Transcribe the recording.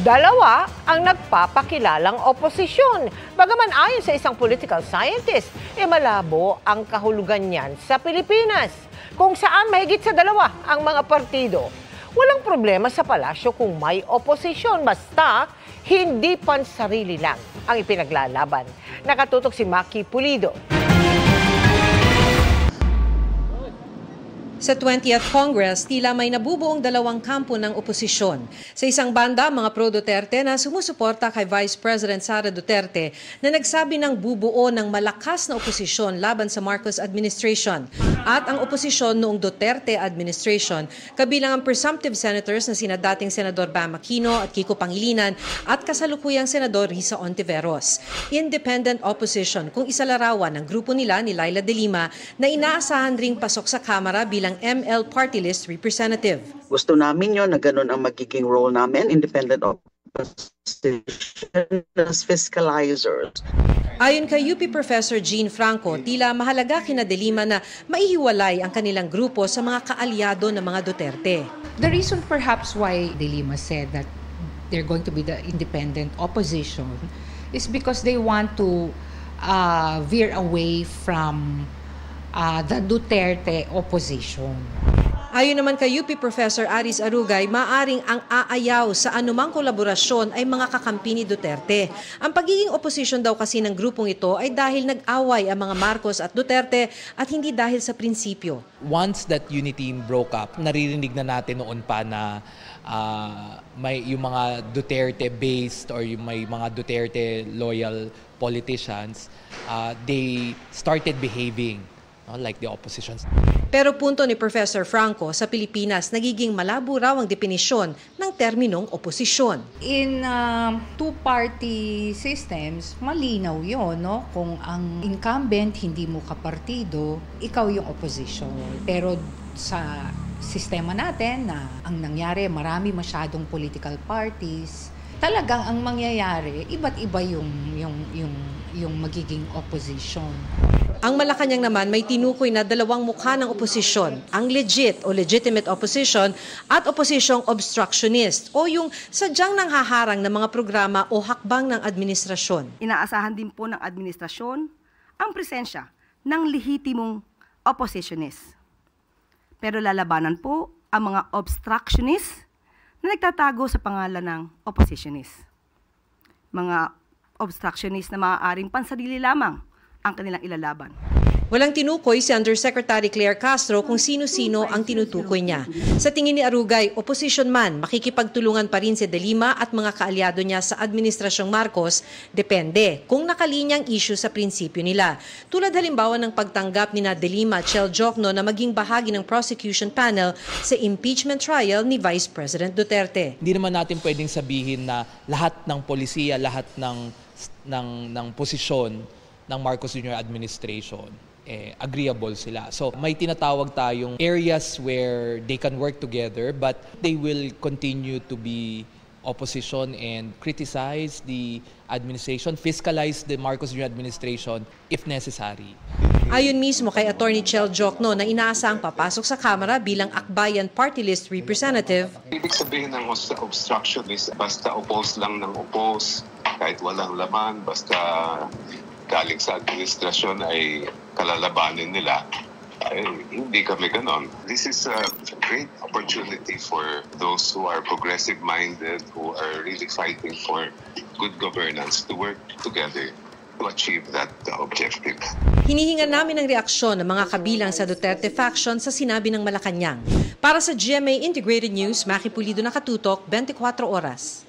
Dalawa ang nagpapakilalang oposisyon. Bagaman ayon sa isang political scientist, malabo ang kahulugan niyan sa Pilipinas, kung saan mahigit sa dalawa ang mga partido. Walang problema sa palasyo kung may oposisyon, basta hindi pansarili lang ang ipinaglalaban. Nakatutok si Maki Pulido. Sa 20th Congress, tila may nabubuong dalawang kampo ng oposisyon. Sa isang banda, mga pro-Duterte na sumusuporta kay Vice President Sara Duterte na nagsabi ng bubuo ng malakas na oposisyon laban sa Marcos administration. At ang oposisyon noong Duterte administration, kabilang ang presumptive senators na sina dating Senador Bam Aquino at Kiko Pangilinan at kasalukuyang Senador Risa Ontiveros. Independent opposition kung isalarawan ng grupo nila ni Laila De Lima na inaasahan ring pasok sa Kamara bilang ML Party List representative. Gusto namin yun na ganun ang magiging role namin, independent opposition as fiscalizers. Ayon kay UP Professor Jean Franco, tila mahalaga kina De Lima na maihiwalay ang kanilang grupo sa mga kaalyado ng mga Duterte. The reason perhaps why De Lima said that they're going to be the independent opposition is because they want to veer away from the Duterte opposition. Ayon naman kay UP Professor Aris Arugay, maaring ang aayaw sa anumang kolaborasyon ay mga kakampi ni Duterte. Ang pagiging opposition daw kasi ng grupong ito ay dahil nag-away ang mga Marcos at Duterte at hindi dahil sa prinsipyo. Once that unity team broke up, naririnig na natin noon pa na may yung mga Duterte-based or yung may mga Duterte-loyal politicians, they started behaving like the opposition. Pero punto ni Professor Franco, sa Pilipinas nagiging malabo raw ang definisyon ng terminong oposisyon. In two-party systems, malinaw yun, no? Kung ang incumbent hindi mo kapartido, ikaw yung opposition. Pero sa sistema natin na ang nangyari, marami masyadong political parties, talagang ang mangyayari, iba't iba yung magiging opposition. Ang Malacanang naman may tinukoy na dalawang mukha ng oposisyon, ang legit o legitimate opposition at oposisyong obstructionist o yung sadyang nanghaharang ng mga programa o hakbang ng administrasyon. Inaasahan din po ng administrasyon ang presensya ng lehitimong oppositionist. Pero lalabanan po ang mga obstructionist na nagtatago sa pangalan ng oppositionist. Mga obstructionist na maaaring pansarili lamang ang kanilang ilalaban. Walang tinukoy si Undersecretary Claire Castro kung sino-sino ang tinutukoy niya. Sa tingin ni Arugay, opposition man, makikipagtulungan pa rin si De Lima at mga kaalyado niya sa Administrasyong Marcos, depende kung nakalinyang issue sa prinsipyo nila. Tulad halimbawa ng pagtanggap ni De Lima at Chel Jokno na maging bahagi ng prosecution panel sa impeachment trial ni Vice President Duterte. Hindi naman natin pwedeng sabihin na lahat ng polisiya, lahat ng posisyon ng Marcos Jr. administration, agreeable sila. So may tinatawag tayong areas where they can work together but they will continue to be opposition and criticize the administration, fiscalize the Marcos Jr. administration if necessary. Ayon mismo kay Attorney Chel Jokno na inaasang papasok sa Kamara bilang Akbayan Party List representative. Ibig sabihin ng obstructionist, basta oppose lang ng oppose, kahit walang laman, basta galing sa administrasyon ay kalalabanin nila. Hindi kami ganon. This is a great opportunity for those who are progressive-minded, who are really fighting for good governance to work together to achieve that objective. Hinihingan namin ng reaksyon ng mga kabilang sa Duterte faction sa sinabi ng Malacanang. Para sa GMA Integrated News, Maki Pulido, nakatutok, 24 oras.